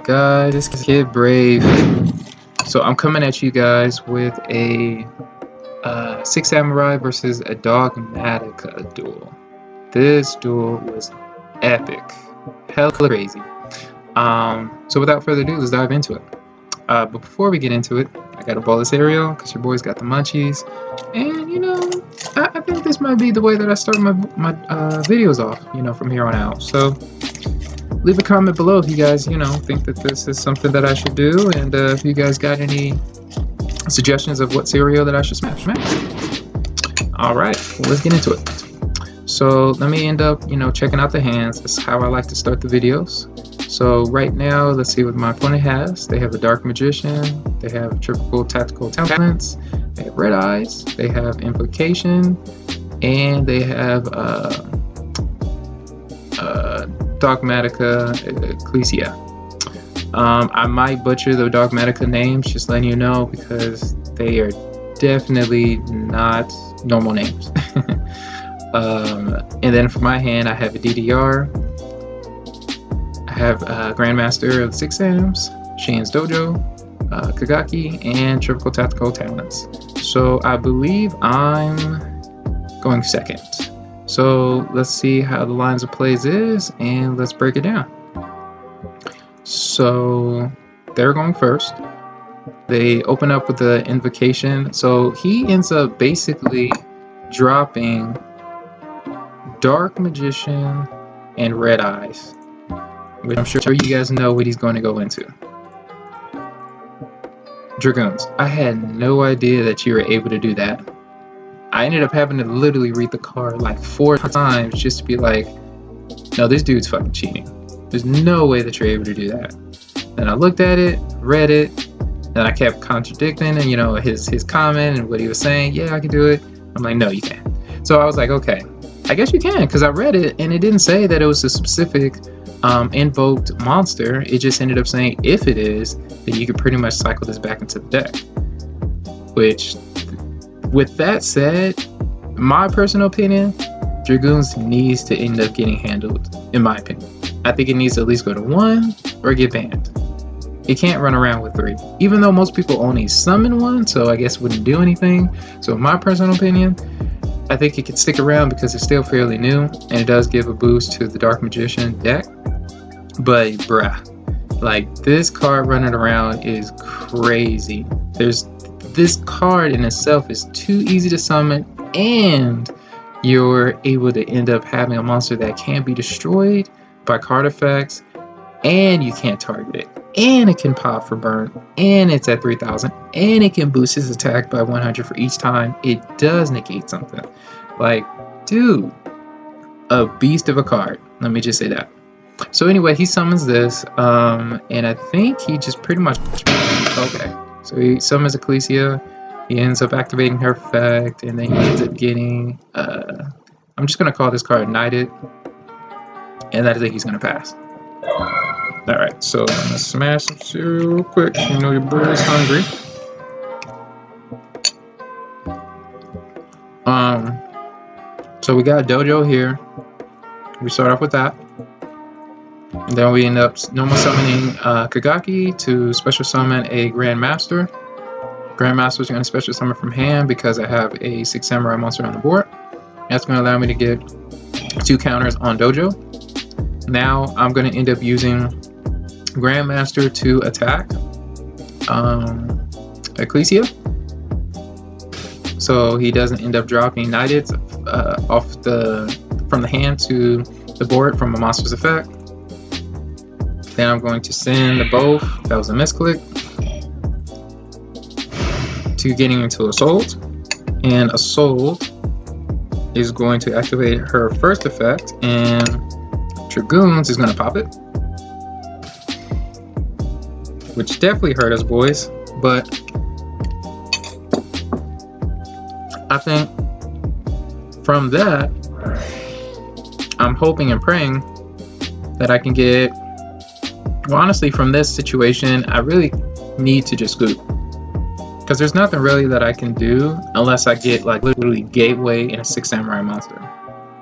up, guys? This is Kid Brave. So I'm coming at you guys with a Six Samurai versus a Dogmatika duel. This duel was epic, hell crazy. So without further ado, let's dive into it. But before we get into it, I got a bowl of cereal because your boy's got the munchies, and you know, I think this might be the way that I start my videos off, you know, from here on out. So leave a comment below if you guys, you know, think that this is something that I should do, and if you guys got any suggestions of what cereal that I should smash. All right, well, let's get into it. So let me end up, you know, checking out the hands. That's how I like to start the videos. So right now, let's see what my opponent has. They have a Dark Magician. They have Triple Tactical Talents. They have Red Eyes. They have Implication, and they have Dogmatika Ecclesia. I might butcher the Dogmatika names, just letting you know, because they are definitely not normal names. And then for my hand, I have a DDR. I have Grandmaster of the Six Sams, Shin's Dojo, Kagaki, and Triple Tactical Talents. So I believe I'm going second. So let's see how the lines of plays is, and let's break it down. So they're going first. They open up with the Invocation. So he ends up basically dropping Dark Magician and Red Eyes, which I'm sure you guys know what he's going to go into. Dragoons. I had no idea that you were able to do that. I ended up having to literally read the card like 4 times just to be like, no, this dude's fucking cheating. There's no way that you're able to do that. And I looked at it, read it, and I kept contradicting, and you know, his comment and what he was saying. Yeah, I can do it. I'm like, no, you can't. So I was like, okay, I guess you can, because I read it and it didn't say that it was a specific invoked monster. It just ended up saying if it is, then you could pretty much cycle this back into the deck. Which, with that said, my personal opinion, Dragoons needs to end up getting handled, in my opinion. I think it needs to at least go to 1 or get banned. It can't run around with 3, even though most people only summon 1, so I guess wouldn't do anything. So in my personal opinion, I think it could stick around because it's still fairly new, and it does give a boost to the Dark Magician deck. But bruh, like, this card running around is crazy. This card in itself is too easy to summon, and you're able to end up having a monster that can't be destroyed by card effects, and you can't target it, and it can pop for burn, and it's at 3000, and it can boost his attack by 100 for each time it does negate something. Like, dude, a beast of a card, let me just say that. So anyway, he summons this, and I think he just pretty much, okay, so he summons Ecclesia, he ends up activating her effect, and then he ends up getting, I'm just going to call this card Knighted, and I think he's going to pass. Alright, so I'm going to smash some cereal real quick. You know your boy's hungry. So we got Dojo here. We start off with that. And then we end up normal summoning Kagaki to special summon a Grandmaster. Grandmaster is going to special summon from hand because I have a Six Samurai monster on the board. That's going to allow me to get 2 counters on Dojo. Now I'm going to end up using Grandmaster to attack Ecclesia, so he doesn't end up dropping Knighted from the hand to the board from a monster's effect. Then I'm going to send the both, that was a misclick, to getting into Assault, and Assault is going to activate her first effect, and Dragoons is going to pop it, which definitely hurt us, boys. But I think from that, I'm hoping and praying that I can get, well, honestly, from this situation, I really need to just scoop, because there's nothing really that I can do unless I get like literally Gateway and a Six Samurai monster.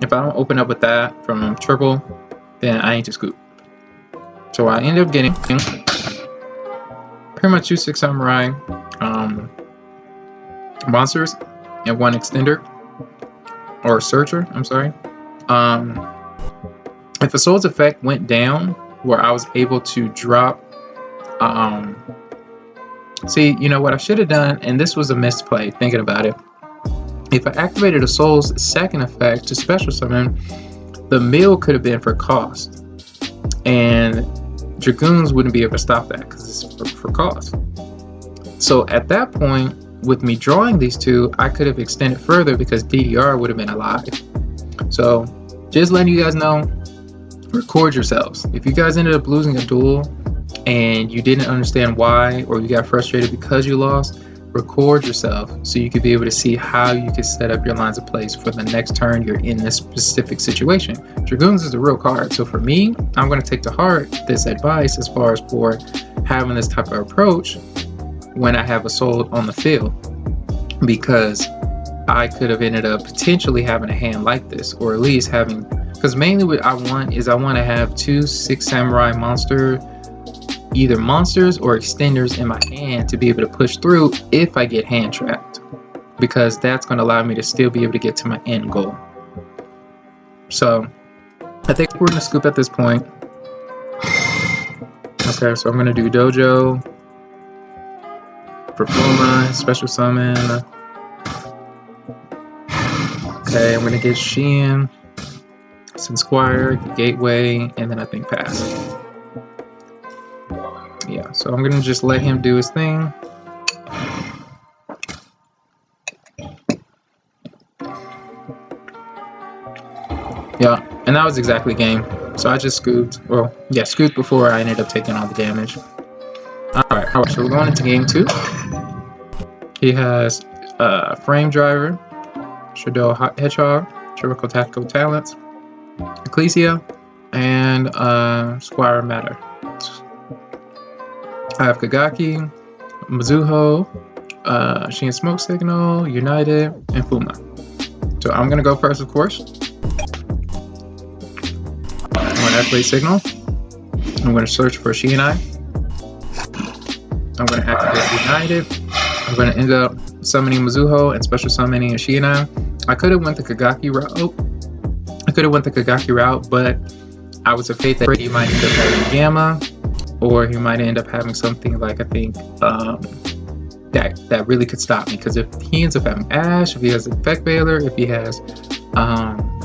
If I don't open up with that from triple, then I need to scoop. So I end up getting pretty much 2 6 samurai monsters and 1 extender or searcher. I'm sorry. If a soul's effect went down, where I was able to drop. See, you know what I should have done, and this was a misplay. Thinking about it, if I activated a soul's second effect to special summon, the mill could have been for cost, and Dragoons wouldn't be able to stop that because it's for cost. So at that point, with me drawing these 2, I could have extended further because DDR would have been alive. So just letting you guys know, record yourselves. If you guys ended up losing a duel and you didn't understand why, or you got frustrated because you lost, record yourself so you could be able to see how you can set up your lines of plays for the next turn you're in this specific situation. Dragoons is a real card, so for me, I'm going to take to heart this advice as far as for having this type of approach when I have a soul on the field, because I could have ended up potentially having a hand like this, or at least having, because mainly what I want is I want to have 2 6 samurai monster, either monsters or extenders in my hand to be able to push through if I get hand trapped, because that's going to allow me to still be able to get to my end goal. So I think we're going to scoop at this point. Okay, so I'm going to do Dojo, Performa, Special Summon. Okay, I'm going to get Shein, Squire, Gateway, and then I think Pass. Yeah, so I'm gonna just let him do his thing. Yeah, and that was exactly game. So I just scooped. Well, yeah, scooped before I ended up taking all the damage. Alright, so we're going into game 2. He has Frame Driver, Shaddoll Hedgehog, Tropical Tactical Talents, Ecclesia, and Squire Matter. I have Kagaki, Mizuho, Shein Smoke Signal, United, and Fuma. So I'm going to go first, of course. I'm going to activate Signal. I'm going to search for Shein. I'm going to activate United. I'm going to end up summoning Mizuho and special summoning a Shein. I could have went the Kagaki route. But I was afraid that he might end up having Gamma, or he might end up having something like, I think, that really could stop me. Because if he ends up having Ash, if he has Effect Veiler, if he has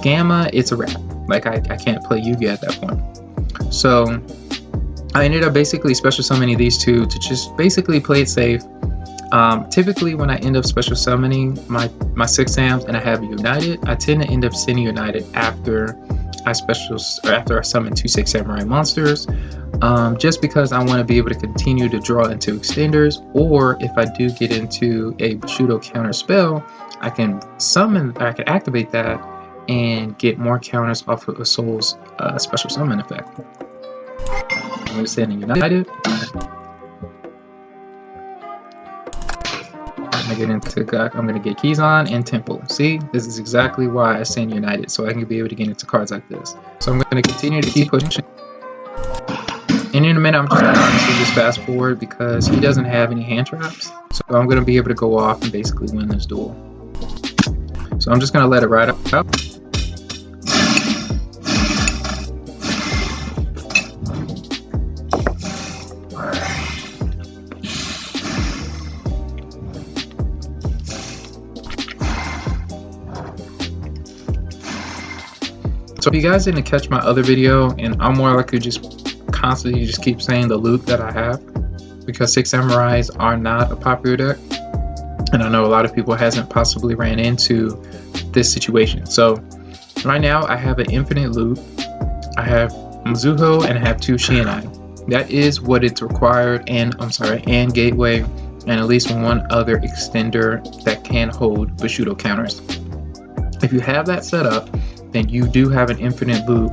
Gamma, it's a wrap. Like, I can't play Yugi at that point. So I ended up basically special summoning these 2 to just basically play it safe. Typically when I end up special summoning my 6 Sams and I have United, I tend to end up sending United after I summon 2 6 samurai monsters, just because I want to be able to continue to draw into extenders, or if I do get into a Bushido counter spell, I can activate that and get more counters off of a soul's special summon effect. I'm going to send in United. I'm going to get Kizan and Temple. See, this is exactly why I send United, so I can be able to get into cards like this. So I'm going to continue to keep pushing. And in a minute, I'm just going to honestly just fast forward because he doesn't have any hand traps. So I'm going to be able to go off and basically win this duel. So I'm just going to let it ride up. So if you guys didn't catch my other video, and I'm more likely just constantly just keep saying the loot that I have, because 6 Samurais are not a popular deck, and I know a lot of people hasn't possibly ran into this situation. So right now I have an infinite loot. I have Mizuho and I have 2 Shein. That is what it's required, and Gateway, and at least 1 other extender that can hold Bushido counters. If you have that set up, then you do have an infinite loop,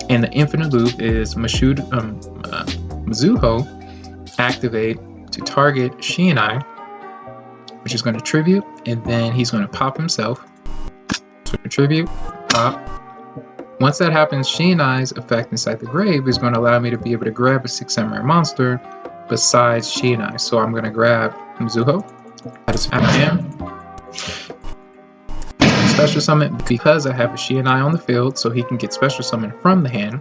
and the infinite loop is Mizuho activate to target Shein, which is going to tribute, and then he's going to pop himself. So tribute, pop. Once that happens, Shein's effect inside the grave is going to allow me to be able to grab a 6 samurai monster besides Shiinai. So I'm gonna grab Mizuho, add it to my hand, special summon because I have a Shiinai on the field, so he can get special summon from the hand.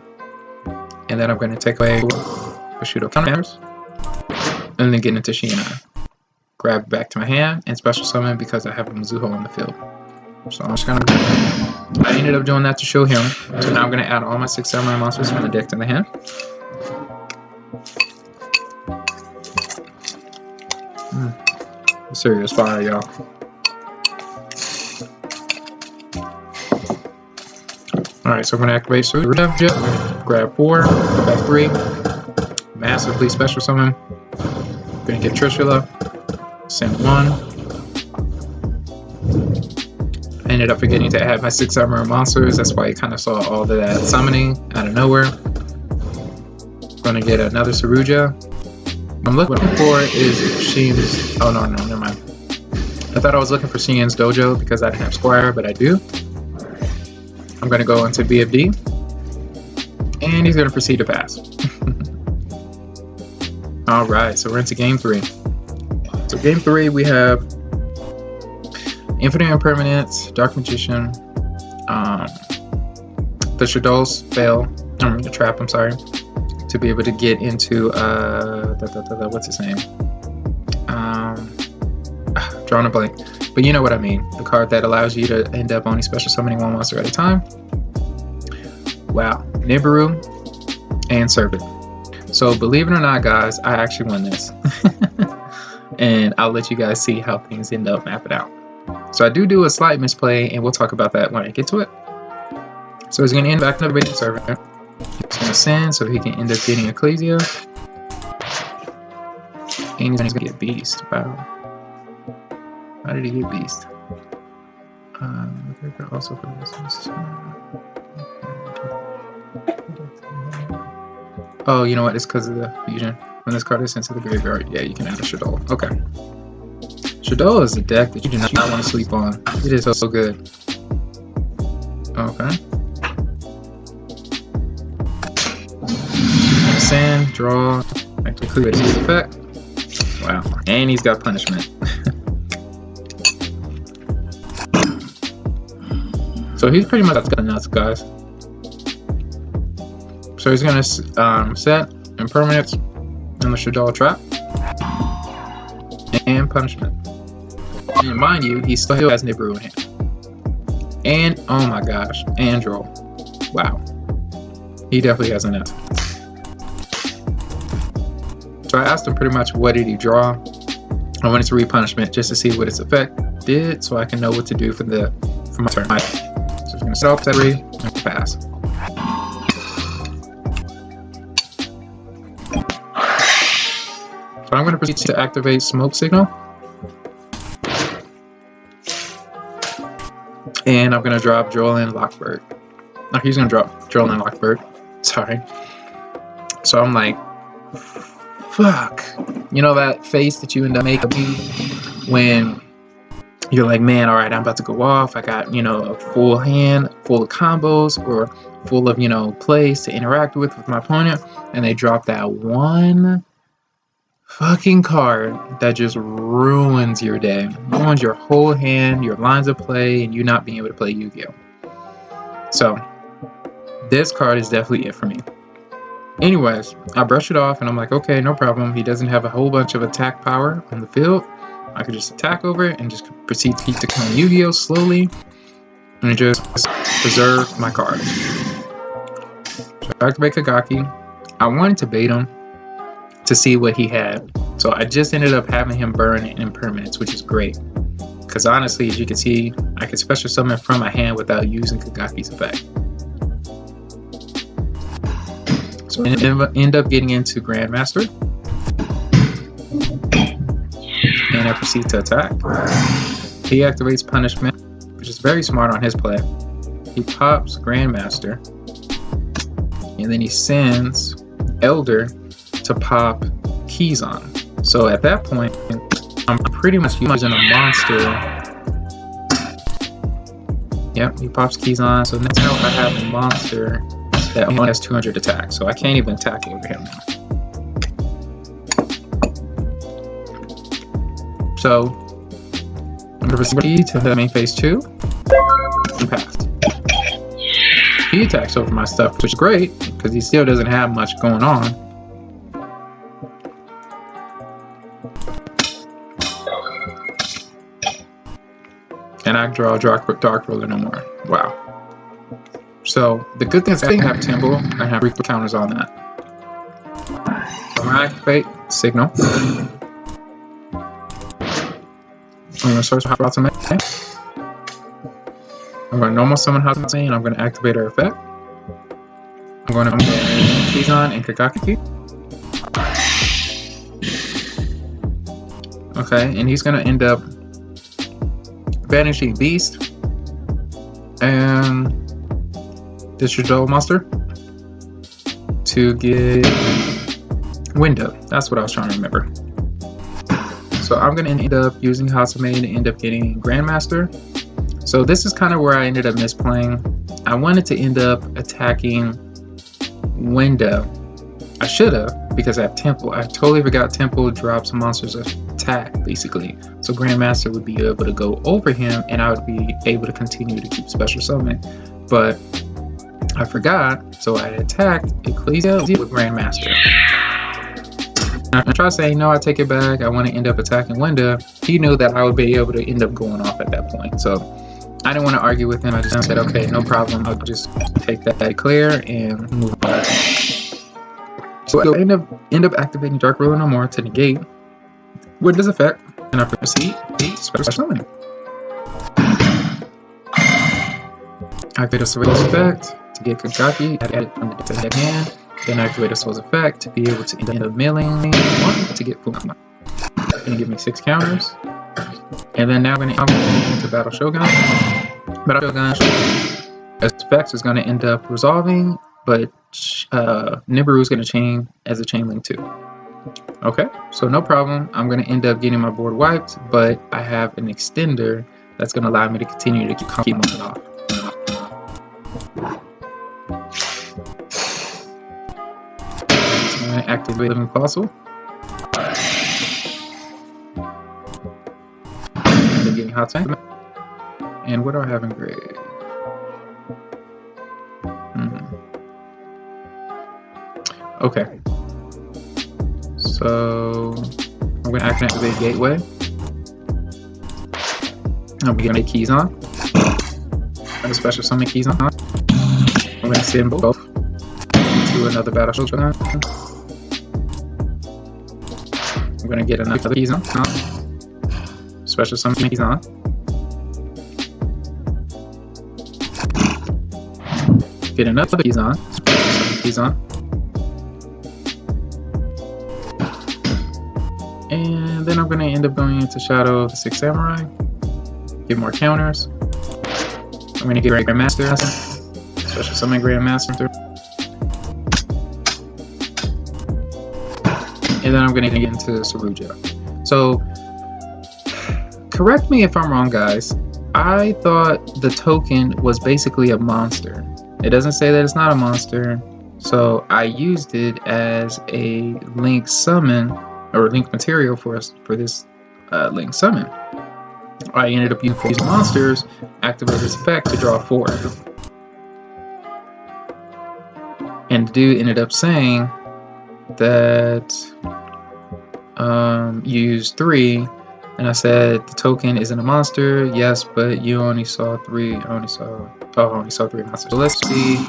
And then I'm gonna take away Bushido counters, and then get into Shiinai. Grab back to my hand and special summon because I have a Mizuho on the field. So I'm just gonna. I ended up doing that to show him. So now I'm gonna add all my 6 samurai monsters from the deck to the hand. Serious fire, y'all. Alright, so I'm gonna activate Saruja, grab 4, go back 3, massively special summon. Gonna get Trishula, send 1. I ended up forgetting to add my 6 samurai monsters, that's why you kind of saw all of that summoning out of nowhere. Gonna get another Saruja. What I'm looking for is Shin's. Oh no, never mind. I thought I was looking for Shin's Dojo because I didn't have Squire, but I do. I'm gonna go into BFD, and he's gonna proceed to pass. Alright, so we're into game 3. So game 3 we have Infinite Impermanence, Dark Magician, the Shaddoll's fail, the trap, I'm sorry, to be able to get into, what's his name? Drawing a blank. But you know what I mean. The card that allows you to end up only special summoning 1 monster at a time. Wow. Nibiru and Servant. So believe it or not, guys, I actually won this. And I'll let you guys see how things end up mapping out. So I do a slight misplay, and we'll talk about that when I get to it. So he's going to end back to the basic Servant. He's going to send so he can end up getting Ecclesia. And he's going to get Beast. Wow. How did he get Beast? Also for this. Oh, you know what? It's because of the fusion. When this card is sent to the graveyard, yeah, you can add a Shaddoll. Okay. Shaddoll is a deck that you do not want to sleep on. It is so good. Okay. Send, draw, actually clear his effect. Wow. And he's got punishment. So he's pretty much got nuts, guys. So he's gonna set Impermanence and the Shaddoll trap and punishment. And mind you, he still has Nibiru in hand. And oh my gosh, and draw. Wow, he definitely has a nut. So I asked him pretty much what did he draw. I wanted to read punishment just to see what its effect did, so I can know what to do for my turn. So I'm gonna set up that 3 and pass. So I'm gonna proceed to activate Smoke Signal. And I'm gonna drop Joel Lockbird. No, he's gonna drop Joel Lockbird. Sorry. So I'm like, fuck. You know that face that you end up making when you're like, man, all right, I'm about to go off. I got, a full hand, full of combos, or full of, plays to interact with my opponent, and they drop that one fucking card that just ruins your day, ruins your whole hand, your lines of play, and you not being able to play Yu-Gi-Oh. So this card is definitely it for me. Anyways, I brush it off and I'm like, okay, no problem. He doesn't have a whole bunch of attack power on the field. I could just attack over it and just proceed to keep the kind of Yu-Gi-Oh slowly and just preserve my cards. So I activate Kagaki. I wanted to bait him to see what he had. So I just ended up having him burn in Impermanence, which is great. Because honestly, as you can see, I can special summon from my hand without using Kagaki's effect. So I end up getting into Grandmaster. And I proceed to attack. He activates Punishment, which is very smart on his play. He pops Grandmaster. And then he sends Elder to pop Keyzon. So at that point, I'm pretty much using a monster. Yep, he pops Keyzon. So now I have a monster that only has 200 attack. So I can't even attack over him now. So I'm going to proceed to the main phase 2 and passed. He attacks over my stuff, which is great because he still doesn't have much going on. And I draw a dark ruler no more. Wow. So the good thing is I have Temple and have Reaper counters on that. So I'm gonna activate Signal. I'm gonna search for House of May. I'm gonna normal summon House of May and I'm gonna activate her effect. I'm gonna Kizan and Kagaki. Okay, and he's gonna end up banishing Beast and this Shaddoll monster to get Window. That's what I was trying to remember. So I'm going to end up using Hasame to end up getting Grandmaster. So this is kind of where I ended up misplaying. I wanted to end up attacking Window. I should have because I have Temple. I totally forgot Temple drops monsters attack basically. So Grandmaster would be able to go over him and I would be able to continue to keep special summoning. But I forgot, so I attacked Ecclesia with Grandmaster. I tried saying, no, I take it back. I want to end up attacking Winda. He knew that I would be able to end up going off at that point. So I didn't want to argue with him. I just said, okay, no problem. I'll just take that clear and move on. So I end up activating Dark Ruler no more to negate Winda's effect, and I proceed to special summon. Activate a Surveillance effect to get Kagaki, add it from the deck hand. Then activate a Soul's effect to be able to end up milling 1 to get Puma. Gonna give me 6 counters. And then now I'm gonna into Battle Shogun. Battle Shogun effects is gonna end up resolving, but Nibiru is gonna chain as a chain link too. Okay, so no problem. I'm gonna end up getting my board wiped, but I have an extender that's gonna allow me to continue to keep moving off. Activate Living Fossil. I'm getting Hot Tank. And what do I have in grade? Okay. So I'm going to activate Gateway. I'm going to make keys on. I'm going to special summon keys on. I'm going to send both to another Battle Shogun. I'm going to get another keys on. Special summon keys on. Get another keys on. Special summon keys on. And then I'm going to end up going into Shadow of the Six Samurai. Get more counters. I'm going to get Grandmaster. Special summon Grandmaster. And then I'm going to get into Saruja. So, correct me if I'm wrong, guys. I thought the token was basically a monster. It doesn't say that it's not a monster. So, I used it as a link summon, or link material for this link summon. I ended up using 4 monsters, activate this effect to draw 4. And the dude ended up saying that use 3, and I said the token isn't a monster. Yes, but you only saw 3. I only saw 3 monsters. So let's see.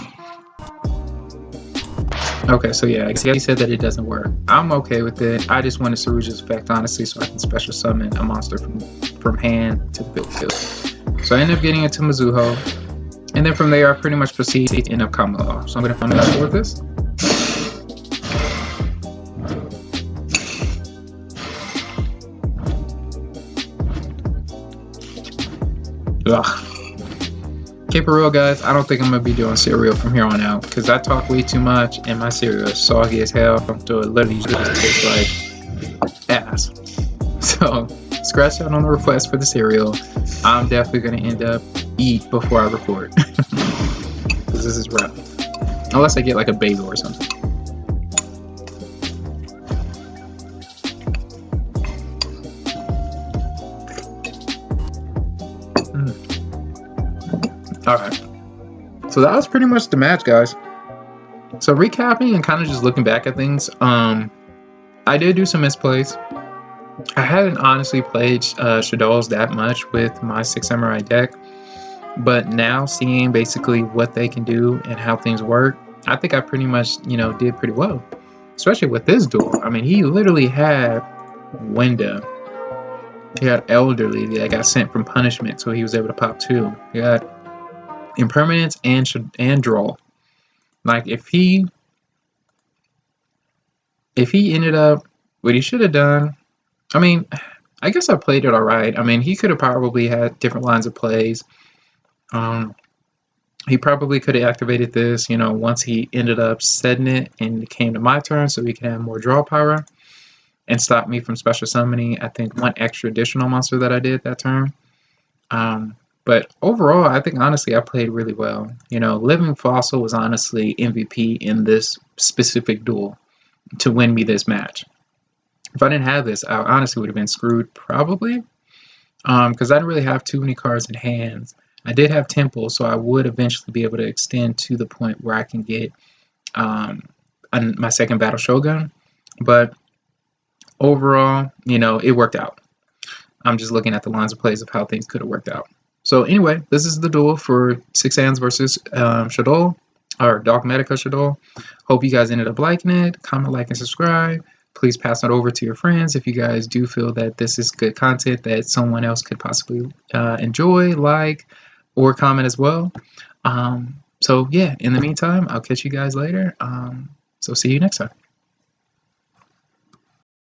Okay, so yeah, he said that it doesn't work. I'm okay with it. I just wanted Saruja's effect, honestly, so I can special summon a monster from hand to the field. So I ended up getting into Mizuho, and then from there I pretty much proceed to end up Kamala. So I'm gonna finish with this. Ugh. Keep it real, guys. I don't think I'm gonna be doing cereal from here on out because I talk way too much and my cereal is soggy as hell. So it literally just tastes like ass. So scratch out on the request for the cereal. I'm definitely gonna end up eat before I record because this is rough. Unless I get like a bagel or something. Alright. So that was pretty much the match, guys. So recapping and kind of just looking back at things, I did do some misplays. I hadn't honestly played Shaddolls that much with my Six Samurai deck, but now seeing basically what they can do and how things work, I think I pretty much, did pretty well. Especially with this duel. I mean, he literally had Winda. He had Elderly that got sent from punishment, so he was able to pop 2. He had Impermanence and Draw. Like, if he ended up what he should have done, I mean, I guess I played it alright. I mean, he could have probably had different lines of plays. He probably could have activated this, once he ended up setting it and it came to my turn, so he can have more draw power and stop me from special summoning, I think, one extra additional monster that I did that turn. But overall, I think, honestly, I played really well. Living Fossil was honestly MVP in this specific duel to win me this match. If I didn't have this, I honestly would have been screwed, probably, because I didn't really have too many cards in hands. I did have Temple, so I would eventually be able to extend to the point where I can get my second Battle Shogun. But overall, it worked out. I'm just looking at the lines of plays of how things could have worked out. So anyway, this is the duel for Six Hands versus Shaddoll, or Dogmatika Shaddoll. Hope you guys ended up liking it. Comment, like, and subscribe. Please pass it over to your friends if you guys do feel that this is good content that someone else could possibly enjoy, like, or comment as well. So yeah, in the meantime, I'll catch you guys later. So see you next time.